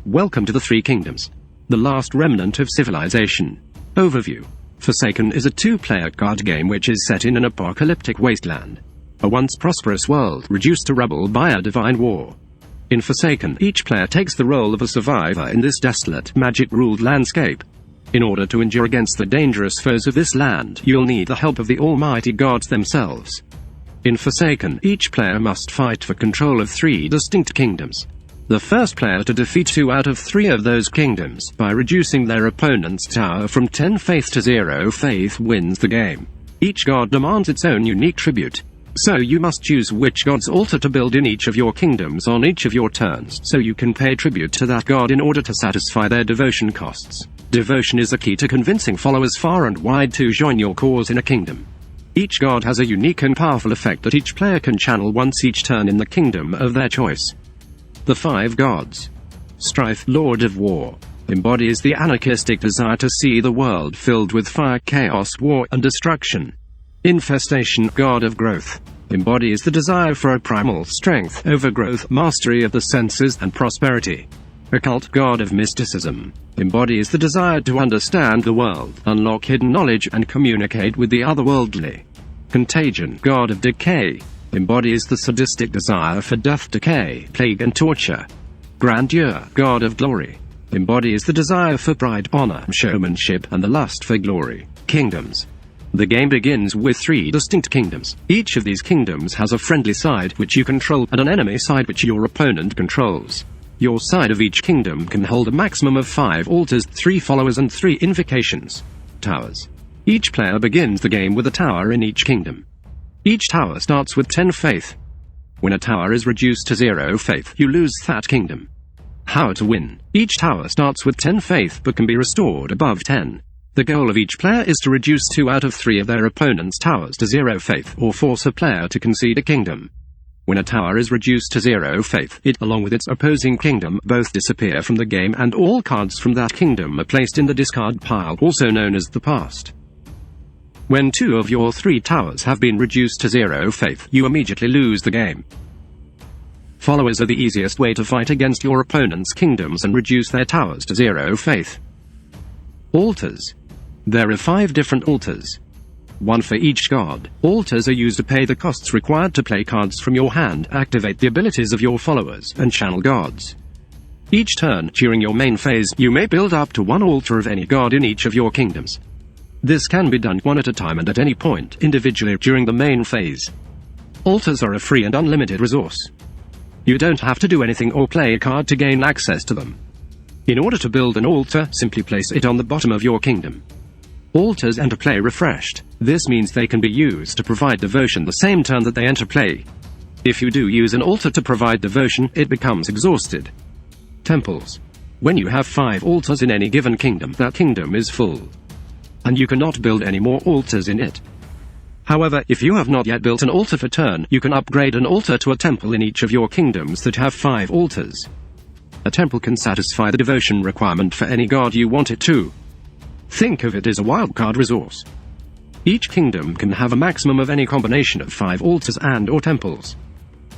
Welcome to the Three Kingdoms, the last remnant of civilization. Overview. Forsaken is a two-player card game which is set in an apocalyptic wasteland. A once prosperous world reduced to rubble by a divine war. In Forsaken, each player takes the role of a survivor in this desolate, magic-ruled landscape. In order to endure against the dangerous foes of this land, you'll need the help of the almighty gods themselves. In Forsaken, each player must fight for control of three distinct kingdoms. The first player to defeat 2 out of 3 of those kingdoms by reducing their opponent's tower from 10 faith to 0 faith wins the game. Each god demands its own unique tribute. So you must choose which god's altar to build in each of your kingdoms on each of your turns, so you can pay tribute to that god in order to satisfy their devotion costs. Devotion is the key to convincing followers far and wide to join your cause in a kingdom. Each god has a unique and powerful effect that each player can channel once each turn in the kingdom of their choice. The 5 gods. Strife, Lord of War, embodies the anarchistic desire to see the world filled with fire, chaos, war, and destruction. Infestation, God of Growth, embodies the desire for a primal strength, overgrowth, mastery of the senses, and prosperity. Occult, God of Mysticism, embodies the desire to understand the world, unlock hidden knowledge, and communicate with the otherworldly. Contagion, God of Decay, embodies the sadistic desire for death, decay, plague, and torture. Grandeur, God of Glory, embodies the desire for pride, honor, showmanship, and the lust for glory. Kingdoms. The game begins with 3 distinct kingdoms. Each of these kingdoms has a friendly side which you control, and an enemy side which your opponent controls. Your side of each kingdom can hold a maximum of 5 altars, 3 followers, and 3 invocations. Towers. Each player begins the game with a tower in each kingdom. Each tower starts with 10 faith. When a tower is reduced to 0 faith, you lose that kingdom. How to win. Each tower starts with 10 faith but can be restored above 10. The goal of each player is to reduce 2 out of 3 of their opponent's towers to 0 faith, or force a player to concede a kingdom. When a tower is reduced to 0 faith, it, along with its opposing kingdom, both disappear from the game, and all cards from that kingdom are placed in the discard pile, also known as the past. When 2 of your 3 towers have been reduced to 0 faith, you immediately lose the game. Followers are the easiest way to fight against your opponent's kingdoms and reduce their towers to 0 faith. Altars. There are 5 different altars. 1 for each god. Altars are used to pay the costs required to play cards from your hand, activate the abilities of your followers, and channel gods. Each turn, during your main phase, you may build up to 1 altar of any god in each of your kingdoms. This can be done 1 at a time and at any point, individually, during the main phase. Altars are a free and unlimited resource. You don't have to do anything or play a card to gain access to them. In order to build an altar, simply place it on the bottom of your kingdom. Altars enter play refreshed. This means they can be used to provide devotion the same turn that they enter play. If you do use an altar to provide devotion, it becomes exhausted. Temples. When you have 5 altars in any given kingdom, that kingdom is full, and you cannot build any more altars in it. However, if you have not yet built an altar for turn, you can upgrade an altar to a temple in each of your kingdoms that have 5 altars. A temple can satisfy the devotion requirement for any god you want it to. Think of it as a wildcard resource. Each kingdom can have a maximum of any combination of 5 altars and/or temples.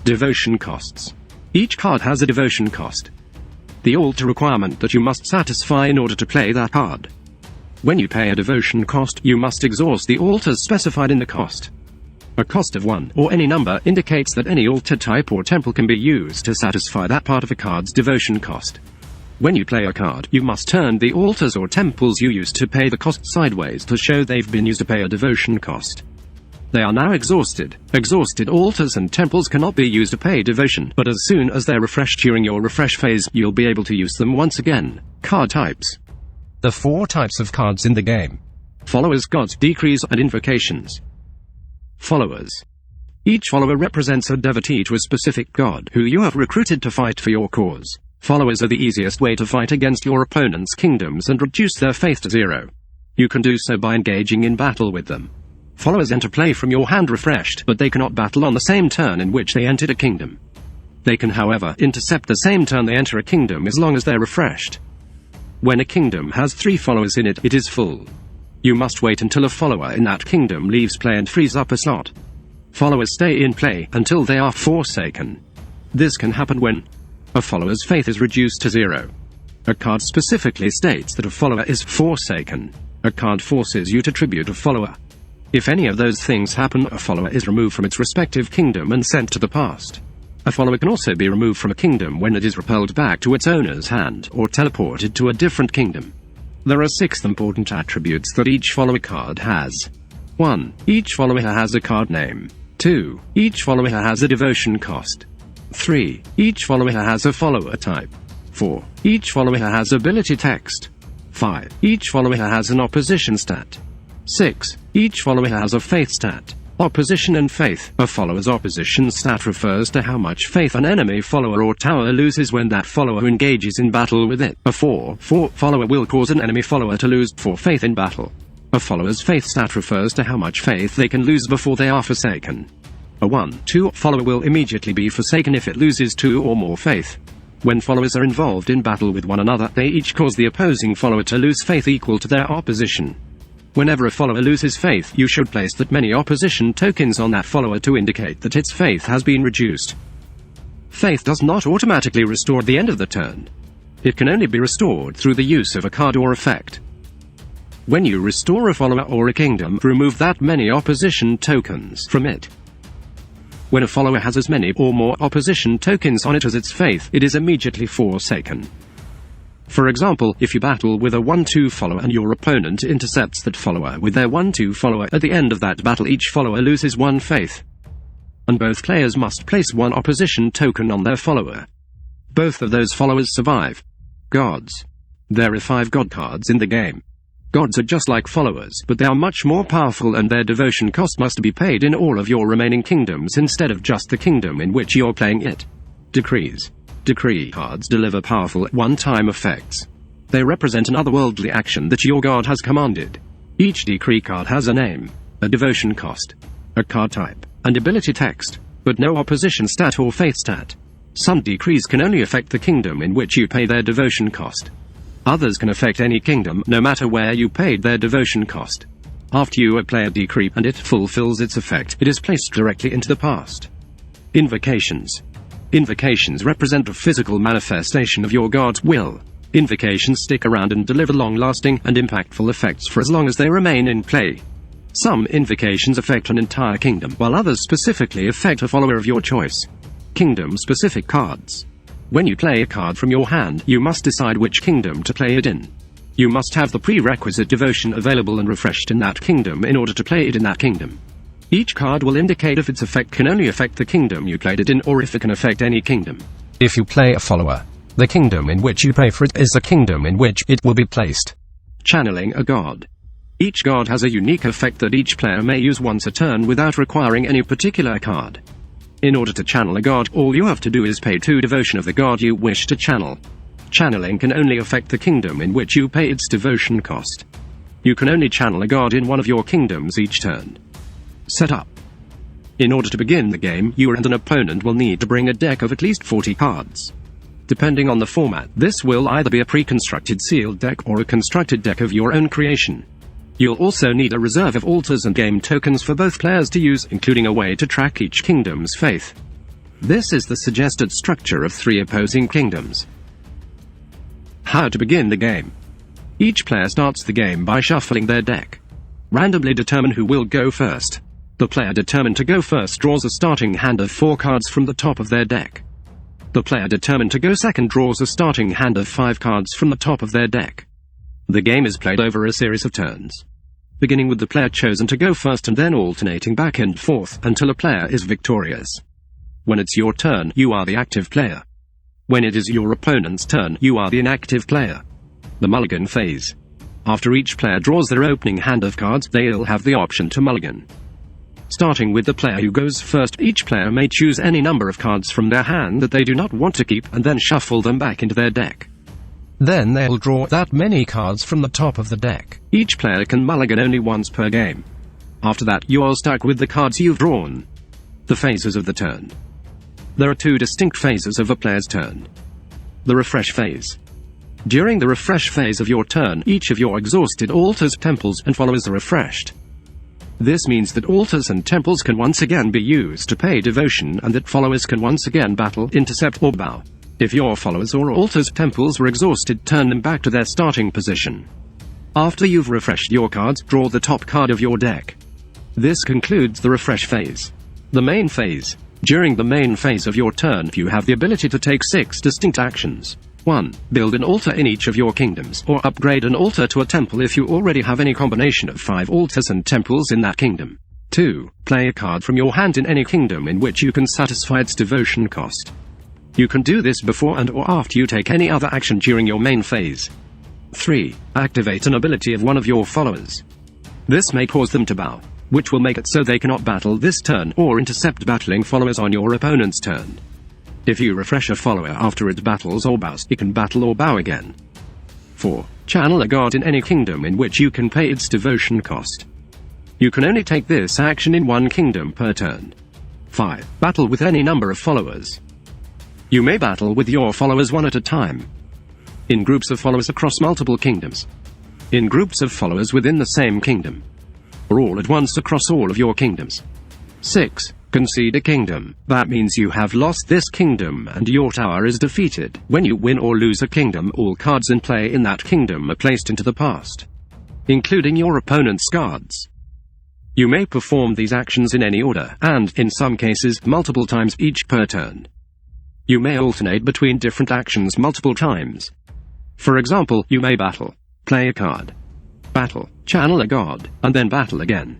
Devotion costs. Each card has a devotion cost. The altar requirement that you must satisfy in order to play that card. When you pay a devotion cost, you must exhaust the altars specified in the cost. A cost of 1, or any number, indicates that any altar type or temple can be used to satisfy that part of a card's devotion cost. When you play a card, you must turn the altars or temples you used to pay the cost sideways to show they've been used to pay a devotion cost. They are now exhausted. Exhausted altars and temples cannot be used to pay devotion, but as soon as they're refreshed during your refresh phase, you'll be able to use them once again. Card types. The 4 types of cards in the game. Followers, gods, decrees, and invocations. Followers. Each follower represents a devotee to a specific god who you have recruited to fight for your cause. Followers are the easiest way to fight against your opponent's kingdoms and reduce their faith to 0. You can do so by engaging in battle with them. Followers enter play from your hand refreshed, but they cannot battle on the same turn in which they entered a kingdom. They can, however, intercept the same turn they enter a kingdom as long as they're refreshed. When a kingdom has 3 followers in it, it is full. You must wait until a follower in that kingdom leaves play and frees up a slot. Followers stay in play until they are forsaken. This can happen when a follower's faith is reduced to 0. A card specifically states that a follower is forsaken. A card forces you to tribute a follower. If any of those things happen, a follower is removed from its respective kingdom and sent to the past. A follower can also be removed from a kingdom when it is repelled back to its owner's hand, or teleported to a different kingdom. There are 6 important attributes that each follower card has. 1. Each follower has a card name. 2. Each follower has a devotion cost. 3. Each follower has a follower type. 4. Each follower has ability text. 5. Each follower has an opposition stat. 6. Each follower has a faith stat. Opposition and faith. A follower's opposition stat refers to how much faith an enemy follower or tower loses when that follower engages in battle with it. A 4/4 follower will cause an enemy follower to lose 4 faith in battle. A follower's faith stat refers to how much faith they can lose before they are forsaken. A 1/2 follower will immediately be forsaken if it loses 2 or more faith. When followers are involved in battle with one another, they each cause the opposing follower to lose faith equal to their opposition. Whenever a follower loses faith, you should place that many opposition tokens on that follower to indicate that its faith has been reduced. Faith does not automatically restore at the end of the turn. It can only be restored through the use of a card or effect. When you restore a follower or a kingdom, remove that many opposition tokens from it. When a follower has as many or more opposition tokens on it as its faith, it is immediately forsaken. For example, if you battle with a 1/2 follower and your opponent intercepts that follower with their 1/2 follower, at the end of that battle each follower loses 1 faith. And both players must place 1 opposition token on their follower. Both of those followers survive. Gods. There are 5 god cards in the game. Gods are just like followers, but they are much more powerful and their devotion cost must be paid in all of your remaining kingdoms instead of just the kingdom in which you're playing it. Decrees. Decree cards deliver powerful one-time effects. They represent an otherworldly action that your god has commanded. Each decree card has a name, a devotion cost, a card type, and ability text, but no opposition stat or faith stat. Some decrees can only affect the kingdom in which you pay their devotion cost. Others can affect any kingdom, no matter where you paid their devotion cost. After you apply a decree and it fulfills its effect, it is placed directly into the past. Invocations. Invocations represent a physical manifestation of your god's will. Invocations stick around and deliver long-lasting and impactful effects for as long as they remain in play. Some invocations affect an entire kingdom, while others specifically affect a follower of your choice. Kingdom-specific cards. When you play a card from your hand, you must decide which kingdom to play it in. You must have the prerequisite devotion available and refreshed in that kingdom in order to play it in that kingdom. Each card will indicate if its effect can only affect the kingdom you played it in or if it can affect any kingdom. If you play a follower, the kingdom in which you pray for it is the kingdom in which it will be placed. Channeling a god. Each god has a unique effect that each player may use once a turn without requiring any particular card. In order to channel a god, all you have to do is pay 2 devotion of the god you wish to channel. Channeling can only affect the kingdom in which you pay its devotion cost. You can only channel a god in one of your kingdoms each turn. Setup. In order to begin the game, you and an opponent will need to bring a deck of at least 40 cards. Depending on the format, this will either be a pre-constructed sealed deck or a constructed deck of your own creation. You'll also need a reserve of altars and game tokens for both players to use, including a way to track each kingdom's faith. This is the suggested structure of 3 opposing kingdoms. How to begin the game. Each player starts the game by shuffling their deck. Randomly determine who will go first. The player determined to go first draws a starting hand of 4 cards from the top of their deck. The player determined to go second draws a starting hand of 5 cards from the top of their deck. The game is played over a series of turns, beginning with the player chosen to go first and then alternating back and forth until a player is victorious. When it's your turn, you are the active player. When it is your opponent's turn, you are the inactive player. The Mulligan Phase. After each player draws their opening hand of cards, they'll have the option to mulligan. Starting with the player who goes first, each player may choose any number of cards from their hand that they do not want to keep and then shuffle them back into their deck. Then they'll draw that many cards from the top of the deck. Each player can mulligan only once per game. After that, you are stuck with the cards you've drawn. The phases of the turn. There are 2 distinct phases of a player's turn. The refresh phase. During the refresh phase of your turn, each of your exhausted altars, temples, and followers are refreshed. This means that altars and temples can once again be used to pay devotion and that followers can once again battle, intercept, or bow. If your followers or altars' temples were exhausted, turn them back to their starting position. After you've refreshed your cards, draw the top card of your deck. This concludes the refresh phase. The main phase. During the main phase of your turn, you have the ability to take 6 distinct actions. 1. Build an altar in each of your kingdoms, or upgrade an altar to a temple if you already have any combination of 5 altars and temples in that kingdom. 2. Play a card from your hand in any kingdom in which you can satisfy its devotion cost. You can do this before and or after you take any other action during your main phase. 3. Activate an ability of one of your followers. This may cause them to bow, which will make it so they cannot battle this turn or intercept battling followers on your opponent's turn. If you refresh a follower after it battles or bows, it can battle or bow again. 4. Channel a god in any kingdom in which you can pay its devotion cost. You can only take this action in one kingdom per turn. 5. Battle with any number of followers. You may battle with your followers one at a time, in groups of followers across multiple kingdoms, in groups of followers within the same kingdom, or all at once across all of your kingdoms. 6. Concede a kingdom. That means you have lost this kingdom and your tower is defeated. When you win or lose a kingdom, all cards in play in that kingdom are placed into the past, including your opponent's cards. You may perform these actions in any order, and, in some cases, multiple times each per turn. You may alternate between different actions multiple times. For example, you may battle, play a card, battle, channel a god, and then battle again.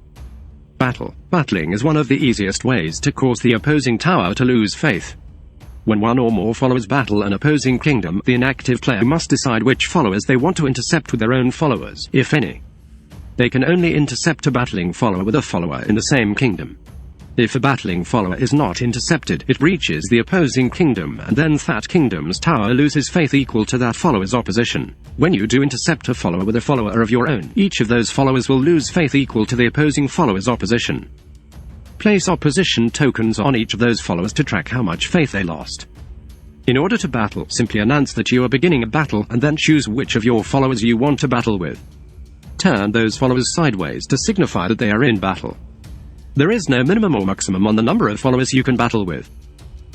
Battling is one of the easiest ways to cause the opposing tower to lose faith. When one or more followers battle an opposing kingdom, the inactive player must decide which followers they want to intercept with their own followers, if any. They can only intercept a battling follower with a follower in the same kingdom. If a battling follower is not intercepted, it reaches the opposing kingdom, and then that kingdom's tower loses faith equal to that follower's opposition. When you do intercept a follower with a follower of your own, each of those followers will lose faith equal to the opposing follower's opposition. Place opposition tokens on each of those followers to track how much faith they lost. In order to battle, simply announce that you are beginning a battle, and then choose which of your followers you want to battle with. Turn those followers sideways to signify that they are in battle. There is no minimum or maximum on the number of followers you can battle with,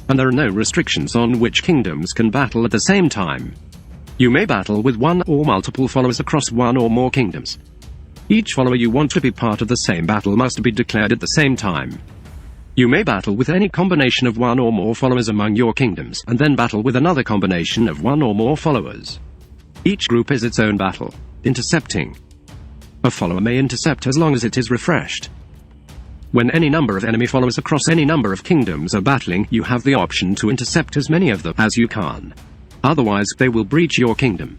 and there are no restrictions on which kingdoms can battle at the same time. You may battle with one or multiple followers across one or more kingdoms. Each follower you want to be part of the same battle must be declared at the same time. You may battle with any combination of one or more followers among your kingdoms, and then battle with another combination of one or more followers. Each group is its own battle. Intercepting. A follower may intercept as long as it is refreshed. When any number of enemy followers across any number of kingdoms are battling, you have the option to intercept as many of them as you can. Otherwise, they will breach your kingdom.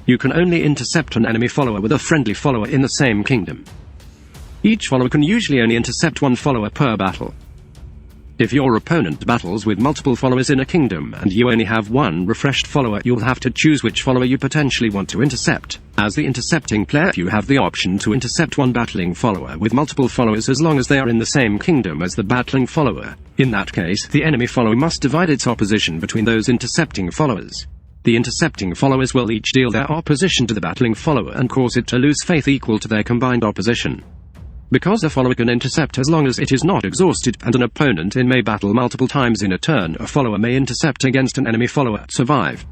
You can only intercept an enemy follower with a friendly follower in the same kingdom. Each follower can usually only intercept one follower per battle. If your opponent battles with multiple followers in a kingdom and you only have one refreshed follower, you'll have to choose which follower you potentially want to intercept. As the intercepting player, you have the option to intercept one battling follower with multiple followers as long as they are in the same kingdom as the battling follower. In that case, the enemy follower must divide its opposition between those intercepting followers. The intercepting followers will each deal their opposition to the battling follower and cause it to lose faith equal to their combined opposition. Because a follower can intercept as long as it is not exhausted, and an opponent may battle multiple times in a turn, a follower may intercept against an enemy follower, survive,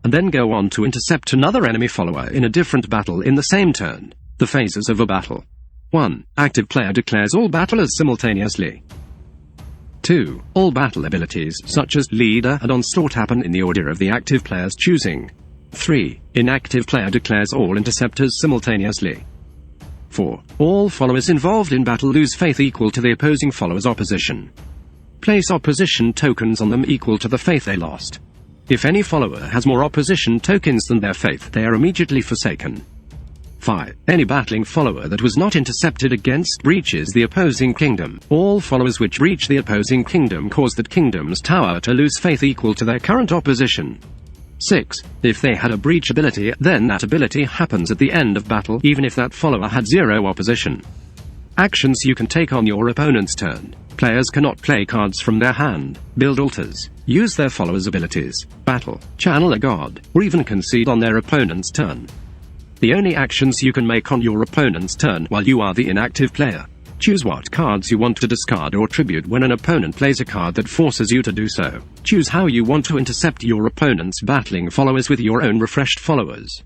and then go on to intercept another enemy follower in a different battle in the same turn. The phases of a battle. 1. Active player declares all battlers simultaneously. 2. All battle abilities, such as Leader and Onslaught, happen in the order of the active player's choosing. 3. Inactive player declares all Interceptors simultaneously. 4. All followers involved in battle lose faith equal to the opposing follower's opposition. Place opposition tokens on them equal to the faith they lost. If any follower has more opposition tokens than their faith, they are immediately forsaken. 5. Any battling follower that was not intercepted against breaches the opposing kingdom. All followers which breach the opposing kingdom cause that kingdom's tower to lose faith equal to their current opposition. 6. If they had a breach ability, then that ability happens at the end of battle, even if that follower had 0 opposition. Actions you can take on your opponent's turn. Players cannot play cards from their hand, build altars, use their followers' abilities, battle, channel a god, or even concede on their opponent's turn. The only actions you can make on your opponent's turn while you are the inactive player Choose what cards you want to discard or tribute when an opponent plays a card that forces you to do so. Choose how you want to intercept your opponent's battling followers with your own refreshed followers.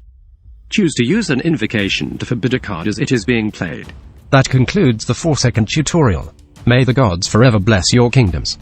Choose to use an invocation to forbid a card as it is being played. That concludes the 4-second tutorial. May the gods forever bless your kingdoms.